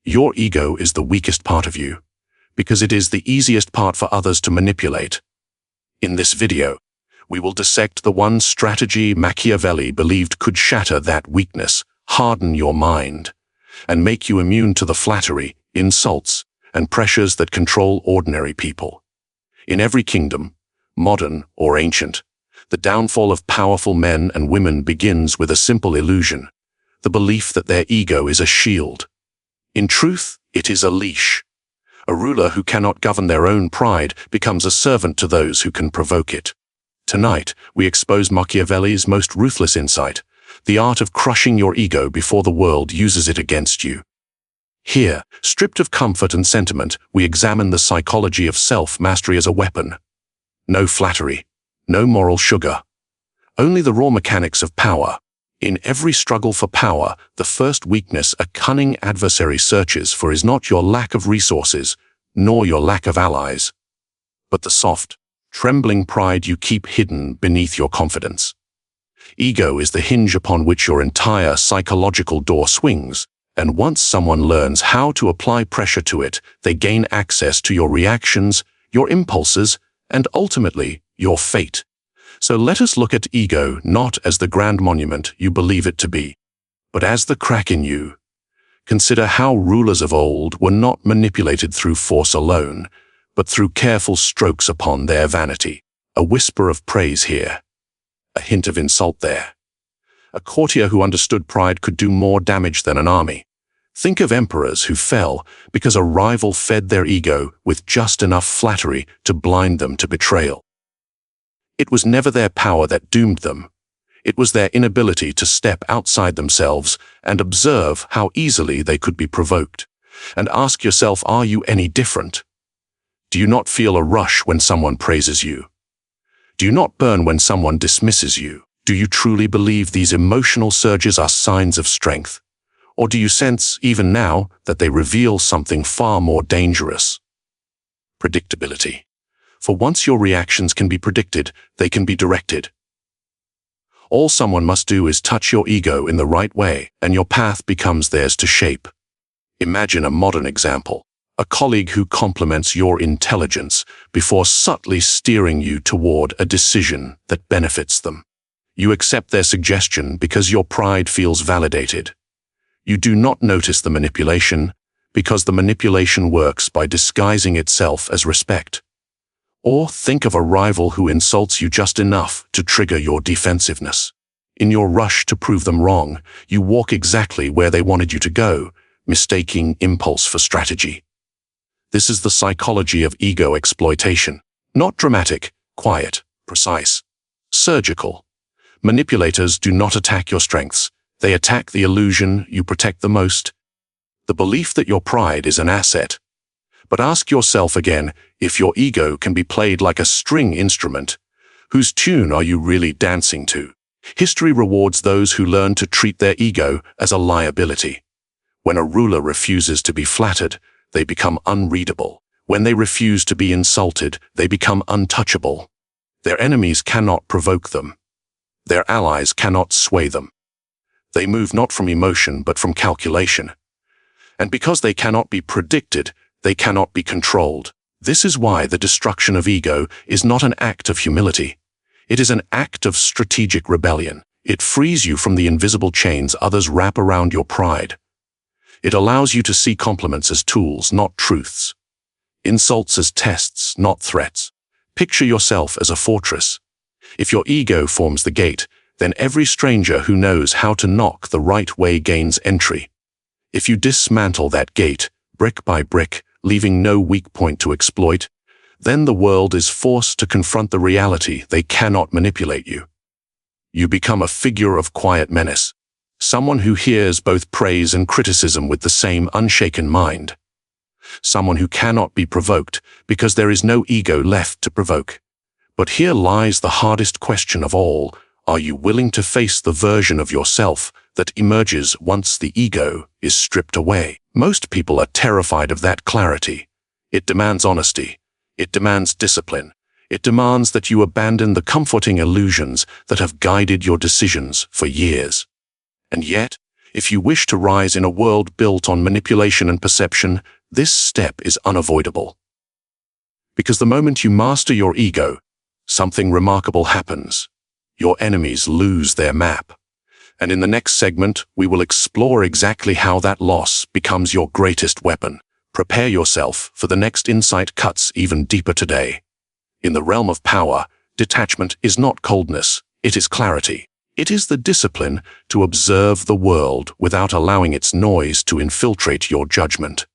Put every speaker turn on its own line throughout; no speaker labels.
Your ego is the weakest part of you, because it is the easiest part for others to manipulate. In this video, we will dissect the one strategy Machiavelli believed could shatter that weakness, harden your mind, and make you immune to the flattery, insults, and pressures that control ordinary people. In every kingdom, modern or ancient, the downfall of powerful men and women begins with a simple illusion, the belief that their ego is a shield. In truth, it is a leash. A ruler who cannot govern their own pride becomes a servant to those who can provoke it. Tonight, we expose Machiavelli's most ruthless insight, the art of crushing your ego before the world uses it against you. Here, stripped of comfort and sentiment, we examine the psychology of self-mastery as a weapon. No flattery, no moral sugar, only the raw mechanics of power. In every struggle for power, the first weakness a cunning adversary searches for is not your lack of resources, nor your lack of allies, but the soft, trembling pride you keep hidden beneath your confidence. Ego is the hinge upon which your entire psychological door swings, and once someone learns how to apply pressure to it, they gain access to your reactions, your impulses, and ultimately, your fate. So let us look at ego not as the grand monument you believe it to be, but as the crack in you. Consider how rulers of old were not manipulated through force alone, but through careful strokes upon their vanity. A whisper of praise here, a hint of insult there. A courtier who understood pride could do more damage than an army. Think of emperors who fell because a rival fed their ego with just enough flattery to blind them to betrayal. It was never their power that doomed them. It was their inability to step outside themselves and observe how easily they could be provoked. And ask yourself, are you any different? Do you not feel a rush when someone praises you? Do you not burn when someone dismisses you? Do you truly believe these emotional surges are signs of strength? Or do you sense, even now, that they reveal something far more dangerous? Predictability. For once your reactions can be predicted, they can be directed. All someone must do is touch your ego in the right way, and your path becomes theirs to shape. Imagine a modern example, a colleague who compliments your intelligence before subtly steering you toward a decision that benefits them. You accept their suggestion because your pride feels validated. You do not notice the manipulation because the manipulation works by disguising itself as respect. Or think of a rival who insults you just enough to trigger your defensiveness. In your rush to prove them wrong, you walk exactly where they wanted you to go, mistaking impulse for strategy. This is the psychology of ego exploitation. Not dramatic, quiet, precise, surgical. Manipulators do not attack your strengths. They attack the illusion you protect the most, the belief that your pride is an asset. But ask yourself again, if your ego can be played like a string instrument, whose tune are you really dancing to? History rewards those who learn to treat their ego as a liability. When a ruler refuses to be flattered, they become unreadable. When they refuse to be insulted, they become untouchable. Their enemies cannot provoke them. Their allies cannot sway them. They move not from emotion but from calculation. And because they cannot be predicted, they cannot be controlled. This is why the destruction of ego is not an act of humility. It is an act of strategic rebellion. It frees you from the invisible chains others wrap around your pride. It allows you to see compliments as tools, not truths. Insults as tests, not threats. Picture yourself as a fortress. If your ego forms the gate, then every stranger who knows how to knock the right way gains entry. If you dismantle that gate, brick by brick, leaving no weak point to exploit, then the world is forced to confront the reality they cannot manipulate you. You become a figure of quiet menace, someone who hears both praise and criticism with the same unshaken mind. Someone who cannot be provoked because there is no ego left to provoke. But here lies the hardest question of all. Are you willing to face the version of yourself that emerges once the ego is stripped away? Most people are terrified of that clarity. It demands honesty. It demands discipline. It demands that you abandon the comforting illusions that have guided your decisions for years. And yet, If you wish to rise in a world built on manipulation and perception, this step is unavoidable. Because the moment you master your ego, something remarkable happens. Your enemies lose their map. And in the next segment, we will explore exactly how that loss becomes your greatest weapon. Prepare yourself, for the next insight cuts even deeper today. In the realm of power, detachment is not coldness, it is clarity. It is the discipline to observe the world without allowing its noise to infiltrate your judgment.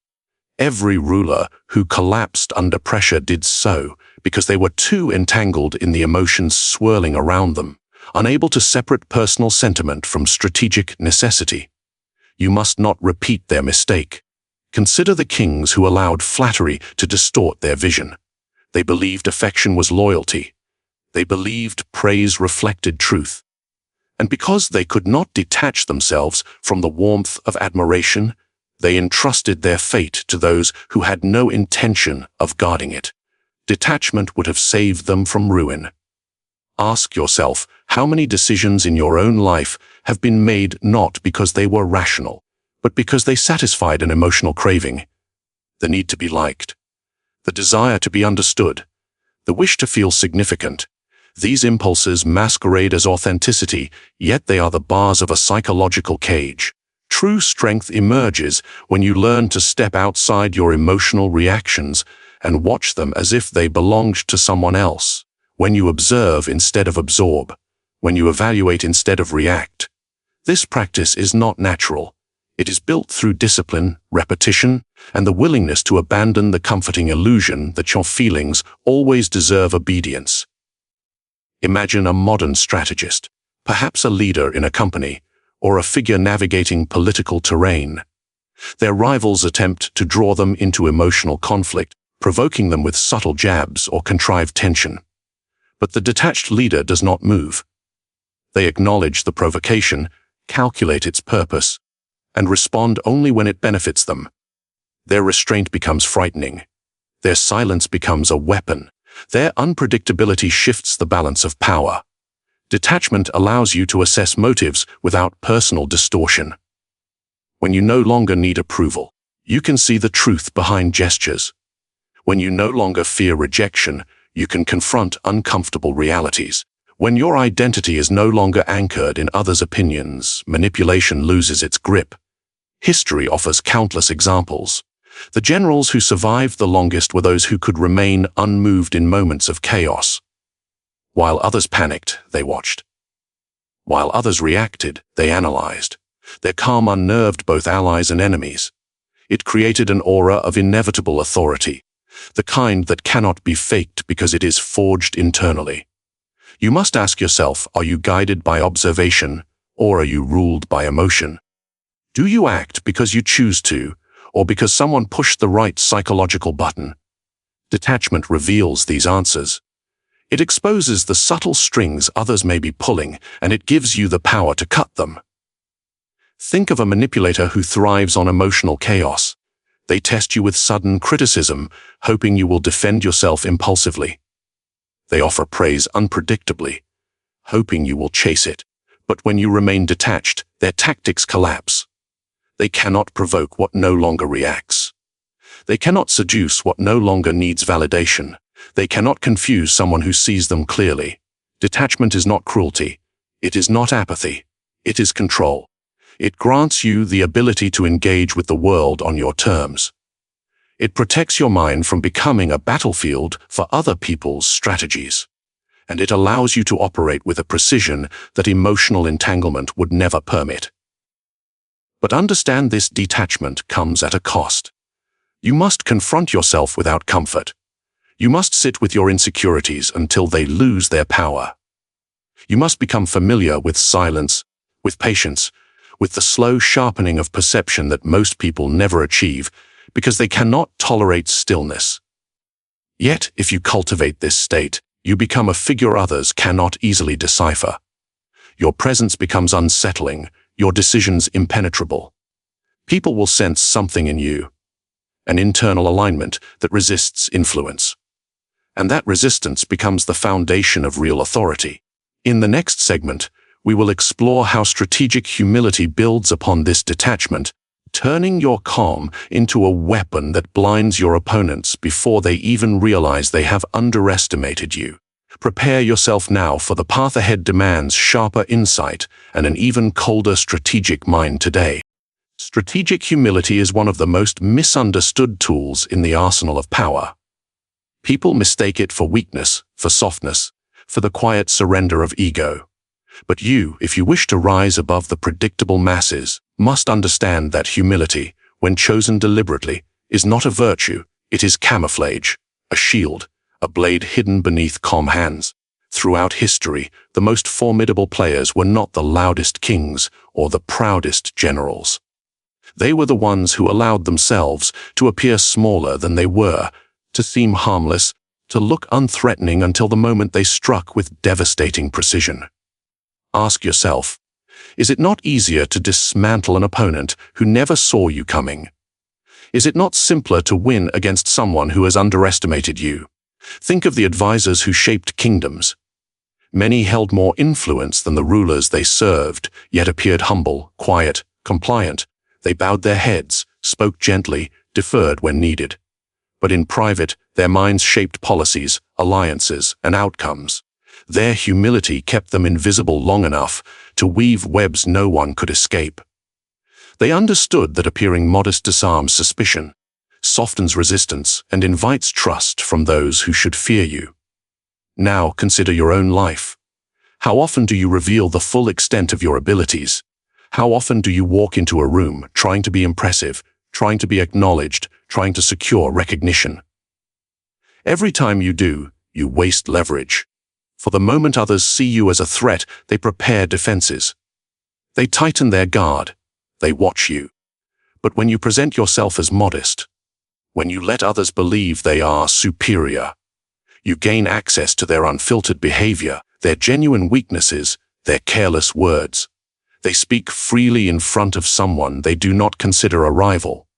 Every ruler who collapsed under pressure did so because they were too entangled in the emotions swirling around them, unable to separate personal sentiment from strategic necessity. You must not repeat their mistake. Consider the kings who allowed flattery to distort their vision. They believed affection was loyalty. They believed praise reflected truth. And because they could not detach themselves from the warmth of admiration, they entrusted their fate to those who had no intention of guarding it. Detachment would have saved them from ruin. Ask yourself how many decisions in your own life have been made not because they were rational, but because they satisfied an emotional craving. The need to be liked, the desire to be understood, the wish to feel significant. These impulses masquerade as authenticity, yet they are the bars of a psychological cage. True strength emerges when you learn to step outside your emotional reactions and watch them as if they belonged to someone else. When you observe instead of absorb, when you evaluate instead of react. This practice is not natural. It is built through discipline, repetition, and the willingness to abandon the comforting illusion that your feelings always deserve obedience. Imagine a modern strategist, perhaps a leader in a company, or a figure navigating political terrain. Their rivals attempt to draw them into emotional conflict, provoking them with subtle jabs or contrived tension. But the detached leader does not move. They acknowledge the provocation, calculate its purpose, and respond only when it benefits them. Their restraint becomes frightening. Their silence becomes a weapon. Their unpredictability shifts the balance of power. Detachment allows you to assess motives without personal distortion. When you no longer need approval, you can see the truth behind gestures. When you no longer fear rejection, you can confront uncomfortable realities. When your identity is no longer anchored in others' opinions, manipulation loses its grip. History offers countless examples. The generals who survived the longest were those who could remain unmoved in moments of chaos. While others panicked, they watched. While others reacted, they analyzed. Their calm unnerved both allies and enemies. It created an aura of inevitable authority, the kind that cannot be faked because it is forged internally. You must ask yourself, are you guided by observation, or are you ruled by emotion? Do you act because you choose to, or because someone pushed the right psychological button? Detachment reveals these answers. It exposes the subtle strings others may be pulling, and it gives you the power to cut them. Think of a manipulator who thrives on emotional chaos. They test you with sudden criticism, hoping you will defend yourself impulsively. They offer praise unpredictably, hoping you will chase it. But when you remain detached, their tactics collapse. They cannot provoke what no longer reacts. They cannot seduce what no longer needs validation. They cannot confuse someone who sees them clearly. Detachment is not cruelty. It is not apathy. It is control. It grants you the ability to engage with the world on your terms. It protects your mind from becoming a battlefield for other people's strategies. And it allows you to operate with a precision that emotional entanglement would never permit. But understand, this detachment comes at a cost. You must confront yourself without comfort. You must sit with your insecurities until they lose their power. You must become familiar with silence, with patience, with the slow sharpening of perception that most people never achieve because they cannot tolerate stillness. Yet, if you cultivate this state, you become a figure others cannot easily decipher. Your presence becomes unsettling, your decisions impenetrable. People will sense something in you, an internal alignment that resists influence. And that resistance becomes the foundation of real authority. In the next segment, we will explore how strategic humility builds upon this detachment, turning your calm into a weapon that blinds your opponents before they even realize they have underestimated you. Prepare yourself now, for the path ahead demands sharper insight and an even colder strategic mind today. Strategic humility is one of the most misunderstood tools in the arsenal of power. People mistake it for weakness, for softness, for the quiet surrender of ego. But you, if you wish to rise above the predictable masses, must understand that humility, when chosen deliberately, is not a virtue, it is camouflage, a shield, a blade hidden beneath calm hands. Throughout history, the most formidable players were not the loudest kings or the proudest generals. They were the ones who allowed themselves to appear smaller than they were, to seem harmless, to look unthreatening until the moment they struck with devastating precision. Ask yourself, is it not easier to dismantle an opponent who never saw you coming? Is it not simpler to win against someone who has underestimated you? Think of the advisors who shaped kingdoms. Many held more influence than the rulers they served, yet appeared humble, quiet, compliant. They bowed their heads, spoke gently, deferred when needed. But in private, their minds shaped policies, alliances, and outcomes. Their humility kept them invisible long enough to weave webs no one could escape. They understood that appearing modest disarms suspicion, softens resistance, and invites trust from those who should fear you. Now consider your own life. How often do you reveal the full extent of your abilities? How often do you walk into a room trying to be impressive, trying to be acknowledged, trying to secure recognition? Every time you do, you waste leverage. For the moment others see you as a threat, they prepare defenses. They tighten their guard. They watch you. But when you present yourself as modest, when you let others believe they are superior, you gain access to their unfiltered behavior, their genuine weaknesses, their careless words. They speak freely in front of someone they do not consider a rival.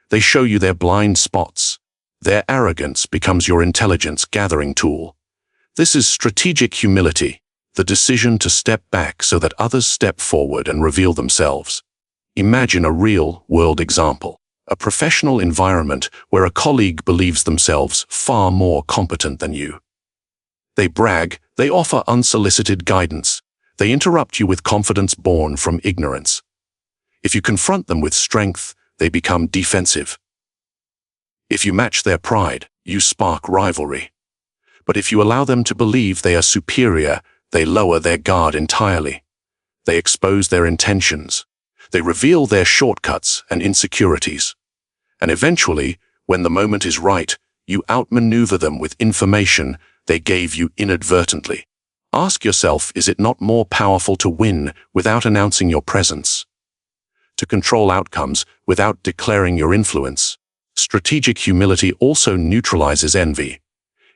They show you their blind spots. Their arrogance becomes your intelligence gathering tool. This is strategic humility, the decision to step back so that others step forward and reveal themselves. Imagine a real-world example, a professional environment where a colleague believes themselves far more competent than you. They brag, they offer unsolicited guidance. They interrupt you with confidence born from ignorance. If you confront them with strength, they become defensive. If you match their pride, you spark rivalry. But if you allow them to believe they are superior, they lower their guard entirely. They expose their intentions. They reveal their shortcuts and insecurities. And eventually, when the moment is right, you outmaneuver them with information they gave you inadvertently. Ask yourself, is it not more powerful to win without announcing your presence? To control outcomes without declaring your influence? Strategic humility also neutralizes envy.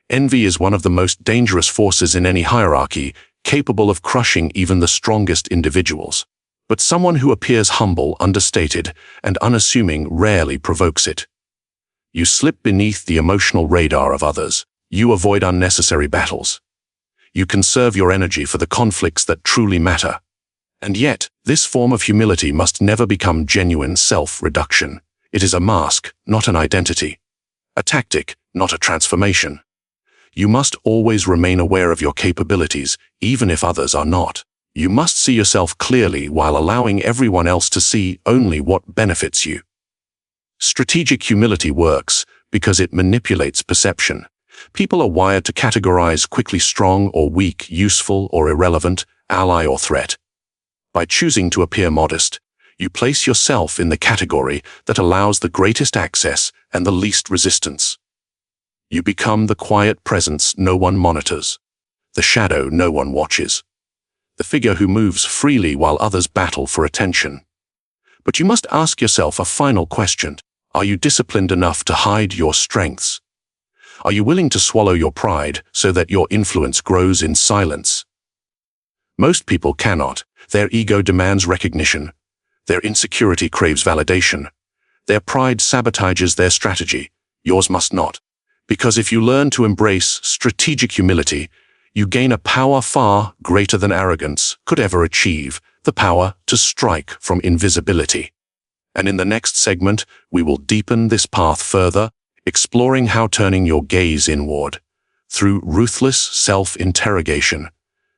Envy is one of the most dangerous forces in any hierarchy, capable of crushing even the strongest individuals. But someone who appears humble, understated, and unassuming rarely provokes it. You slip beneath the emotional radar of others. You avoid unnecessary battles. You conserve your energy for the conflicts that truly matter. And yet, this form of humility must never become genuine self-reduction. It is a mask, not an identity. A tactic, not a transformation. You must always remain aware of your capabilities, even if others are not. You must see yourself clearly while allowing everyone else to see only what benefits you. Strategic humility works because it manipulates perception. People are wired to categorize quickly strong or weak, useful or irrelevant, ally or threat. By choosing to appear modest, you place yourself in the category that allows the greatest access and the least resistance. You become the quiet presence no one monitors, the shadow no one watches, the figure who moves freely while others battle for attention. But you must ask yourself a final question. Are you disciplined enough to hide your strengths? Are you willing to swallow your pride so that your influence grows in silence? Most people cannot. Their ego demands recognition. Their insecurity craves validation. Their pride sabotages their strategy. Yours must not. Because if you learn to embrace strategic humility, you gain a power far greater than arrogance could ever achieve, the power to strike from invisibility. And in the next segment, we will deepen this path further, exploring how turning your gaze inward, through ruthless self-interrogation,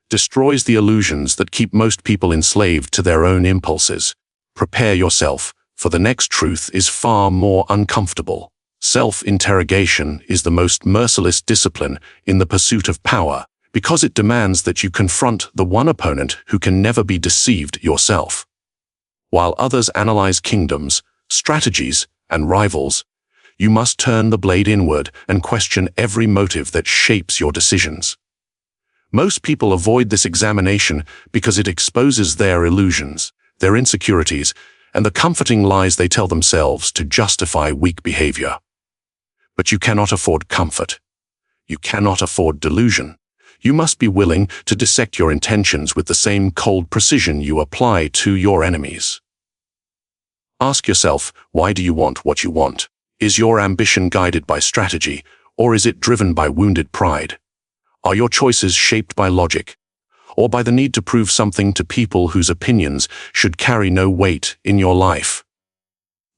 destroys the illusions that keep most people enslaved to their own impulses. Prepare yourself, for the next truth is far more uncomfortable. Self-interrogation is the most merciless discipline in the pursuit of power, because it demands that you confront the one opponent who can never be deceived, yourself. While others analyze kingdoms, strategies, and rivals, you must turn the blade inward and question every motive that shapes your decisions. Most people avoid this examination because it exposes their illusions, their insecurities, and the comforting lies they tell themselves to justify weak behavior. But you cannot afford comfort. You cannot afford delusion. You must be willing to dissect your intentions with the same cold precision you apply to your enemies. Ask yourself, why do you want what you want? Is your ambition guided by strategy, or is it driven by wounded pride? Are your choices shaped by logic, or by the need to prove something to people whose opinions should carry no weight in your life?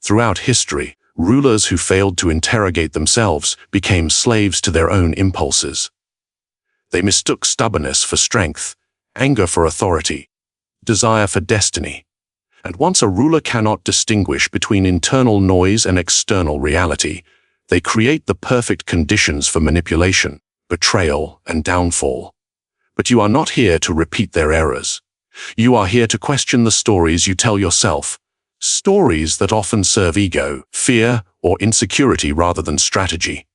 Throughout history, rulers who failed to interrogate themselves became slaves to their own impulses. They mistook stubbornness for strength, anger for authority, desire for destiny. And once a ruler cannot distinguish between internal noise and external reality, they create the perfect conditions for manipulation, betrayal, and downfall. But you are not here to repeat their errors. You are here to question the stories you tell yourself, stories that often serve ego, fear, or insecurity rather than strategy.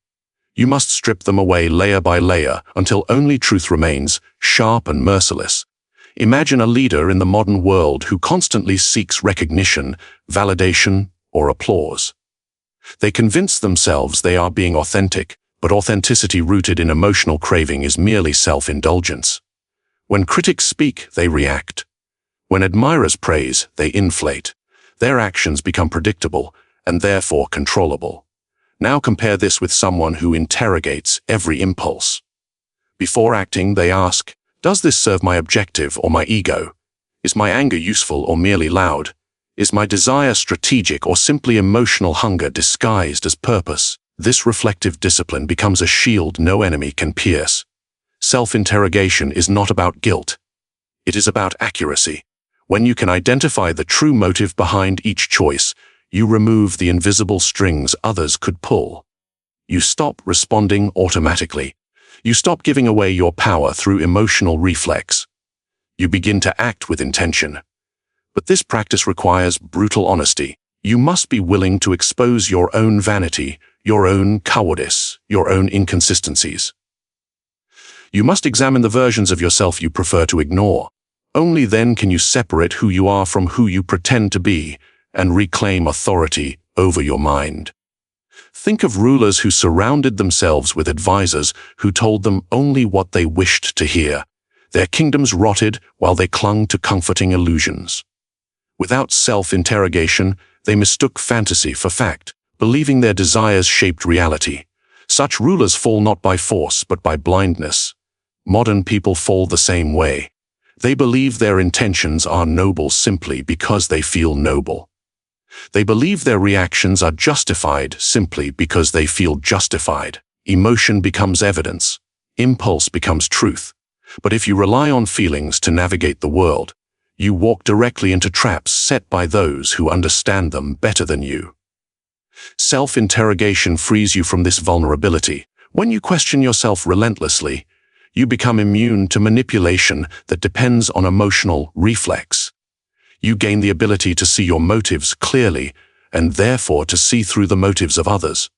You must strip them away layer by layer until only truth remains, sharp and merciless. Imagine a leader in the modern world who constantly seeks recognition, validation, or applause. They convince themselves they are being authentic, but authenticity rooted in emotional craving is merely self-indulgence. When critics speak, they react. When admirers praise, they inflate. Their actions become predictable and therefore controllable. Now compare this with someone who interrogates every impulse. Before acting, they ask, does this serve my objective or my ego? Is my anger useful or merely loud? Is my desire strategic or simply emotional hunger disguised as purpose? This reflective discipline becomes a shield no enemy can pierce. Self-interrogation is not about guilt. It is about accuracy. When you can identify the true motive behind each choice, you remove the invisible strings others could pull. You stop responding automatically. You stop giving away your power through emotional reflex. You begin to act with intention. But this practice requires brutal honesty. You must be willing to expose your own vanity, your own cowardice, your own inconsistencies. You must examine the versions of yourself you prefer to ignore. Only then can you separate who you are from who you pretend to be and reclaim authority over your mind. Think of rulers who surrounded themselves with advisors who told them only what they wished to hear. Their kingdoms rotted while they clung to comforting illusions. Without self-interrogation, they mistook fantasy for fact, believing their desires shaped reality. Such rulers fall not by force but by blindness. Modern people fall the same way. They believe their intentions are noble simply because they feel noble. They believe their reactions are justified simply because they feel justified. Emotion becomes evidence. Impulse becomes truth. But if you rely on feelings to navigate the world, you walk directly into traps set by those who understand them better than you. Self-interrogation frees you from this vulnerability. When you question yourself relentlessly, you become immune to manipulation that depends on emotional reflex. You gain the ability to see your motives clearly and therefore to see through the motives of others.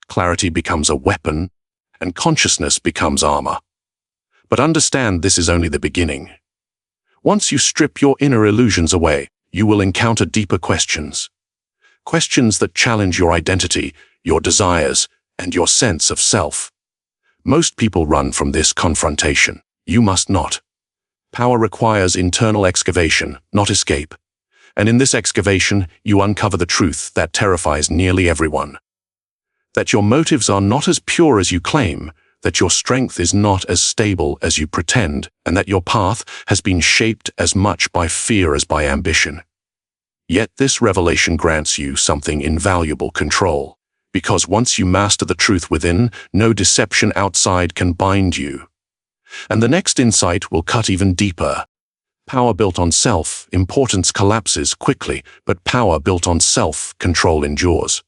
Clarity becomes a weapon and consciousness becomes armor. But understand this is only the beginning. Once you strip your inner illusions away, you will encounter deeper questions. Questions that challenge your identity, your desires, and your sense of self. Most people run from this confrontation. You must not. Power requires internal excavation, not escape. And in this excavation, you uncover the truth that terrifies nearly everyone. That your motives are not as pure as you claim, that your strength is not as stable as you pretend, and that your path has been shaped as much by fear as by ambition. Yet this revelation grants you something invaluable: control, because once you master the truth within, no deception outside can bind you. And the next insight will cut even deeper. Power built on self, importance collapses quickly, but power built on self, control endures.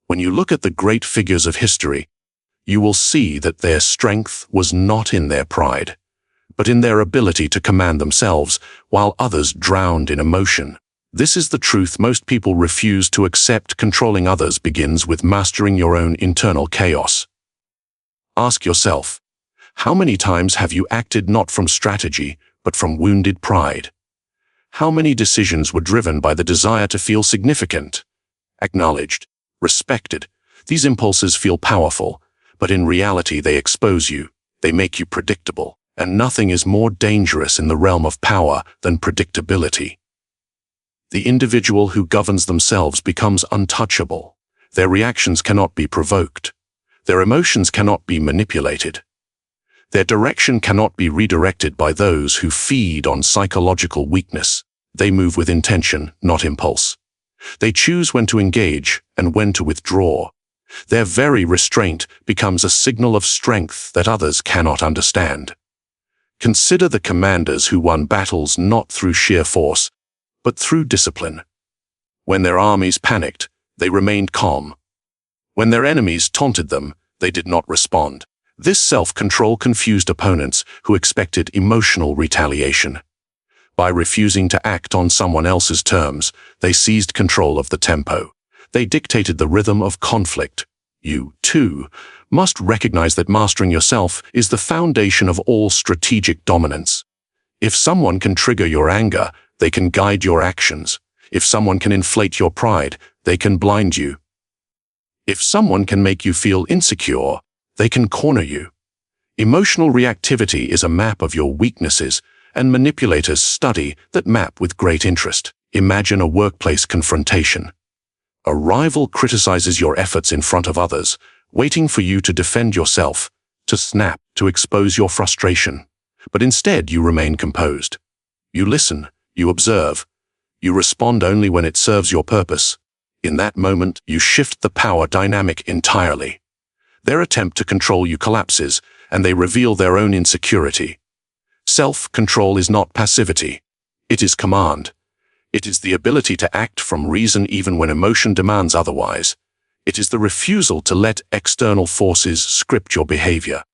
When you look at the great figures of history, you will see that their strength was not in their pride, but in their ability to command themselves while others drowned in emotion. This is the truth most people refuse to accept. Controlling others begins with mastering your own internal chaos. Ask yourself, how many times have you acted not from strategy, but from wounded pride? How many decisions were driven by the desire to feel significant, acknowledged, respected? These impulses feel powerful, but in reality they expose you, they make you predictable, and nothing is more dangerous in the realm of power than predictability. The individual who governs themselves becomes untouchable. Their reactions cannot be provoked. Their emotions cannot be manipulated. Their direction cannot be redirected by those who feed on psychological weakness. They move with intention, not impulse. They choose when to engage and when to withdraw. Their very restraint becomes a signal of strength that others cannot understand. Consider the commanders who won battles not through sheer force, but through discipline. When their armies panicked, they remained calm. When their enemies taunted them, they did not respond. This self-control confused opponents who expected emotional retaliation. By refusing to act on someone else's terms, they seized control of the tempo. They dictated the rhythm of conflict. You, too, must recognize that mastering yourself is the foundation of all strategic dominance. If someone can trigger your anger, they can guide your actions. If someone can inflate your pride, they can blind you. If someone can make you feel insecure, they can corner you. Emotional reactivity is a map of your weaknesses, and manipulators study that map with great interest. Imagine a workplace confrontation. A rival criticizes your efforts in front of others, waiting for you to defend yourself, to snap, to expose your frustration. But instead you remain composed. You listen, you observe, you respond only when it serves your purpose. In that moment, you shift the power dynamic entirely. Their attempt to control you collapses, and they reveal their own insecurity. Self-control is not passivity. It is command. It is the ability to act from reason even when emotion demands otherwise. It is the refusal to let external forces script your behavior.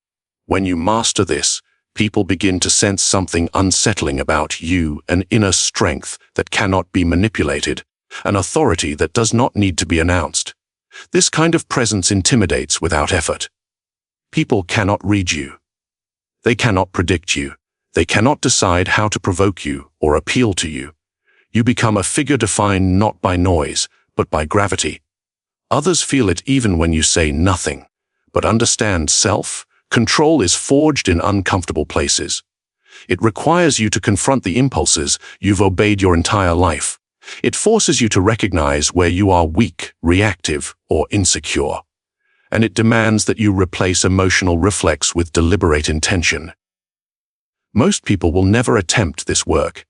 When you master this, people begin to sense something unsettling about you, an inner strength that cannot be manipulated, an authority that does not need to be announced. This kind of presence intimidates without effort. People cannot read you. They cannot predict you. They cannot decide how to provoke you or appeal to you. You become a figure defined not by noise, but by gravity. Others feel it even when you say nothing. But understand, self-control is forged in uncomfortable places. It requires you to confront the impulses you've obeyed your entire life. It forces you to recognize where you are weak, reactive, or insecure. And it demands that you replace emotional reflex with deliberate intention. Most people will never attempt this work.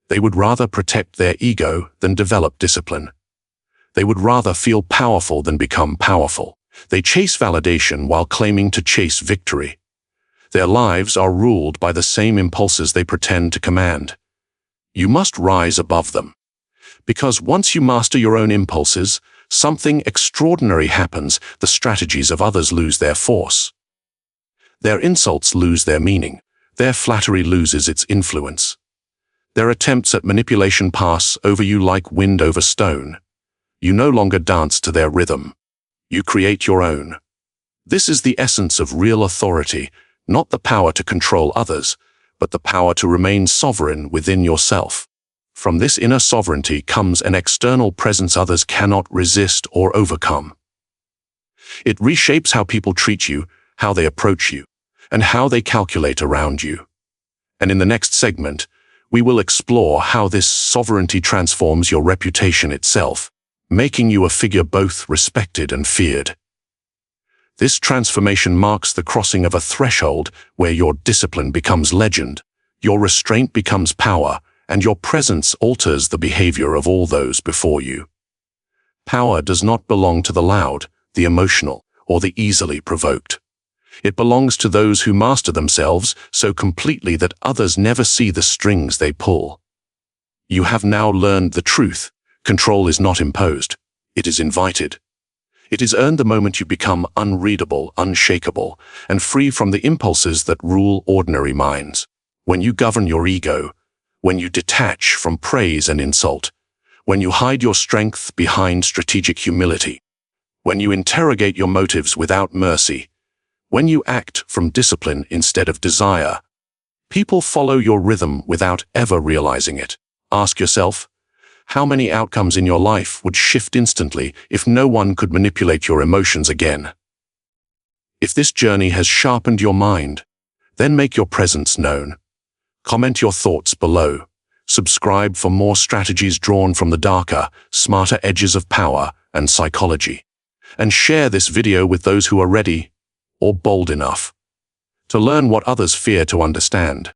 They would rather protect their ego than develop discipline. They would rather feel powerful than become powerful. They chase validation while claiming to chase victory. Their lives are ruled by the same impulses they pretend to command. You must rise above them. Because once you master your own impulses, something extraordinary happens. The strategies of others lose their force. Their insults lose their meaning. Their flattery loses its influence. Their attempts at manipulation pass over you like wind over stone. You no longer dance to their rhythm. You create your own. This is the essence of real authority, not the power to control others, but the power to remain sovereign within yourself. From this inner sovereignty comes an external presence others cannot resist or overcome. It reshapes how people treat you, how they approach you, and how they calculate around you. And in the next segment, we will explore how this sovereignty transforms your reputation itself, making you a figure both respected and feared. This transformation marks the crossing of a threshold where your discipline becomes legend, your restraint becomes power, and your presence alters the behavior of all those before you. Power does not belong to the loud, the emotional, or the easily provoked. It belongs to those who master themselves so completely that others never see the strings they pull. You have now learned the truth. Control is not imposed. It is invited. It is earned the moment you become unreadable, unshakable, and free from the impulses that rule ordinary minds. When you govern your ego, when you detach from praise and insult, when you hide your strength behind strategic humility, when you interrogate your motives without mercy, when you act from discipline instead of desire, people follow your rhythm without ever realizing it. Ask yourself, how many outcomes in your life would shift instantly if no one could manipulate your emotions again? If this journey has sharpened your mind, then make your presence known. Comment your thoughts below. Subscribe for more strategies drawn from the darker, smarter edges of power and psychology. And share this video with those who are ready or bold enough to learn what others fear to understand.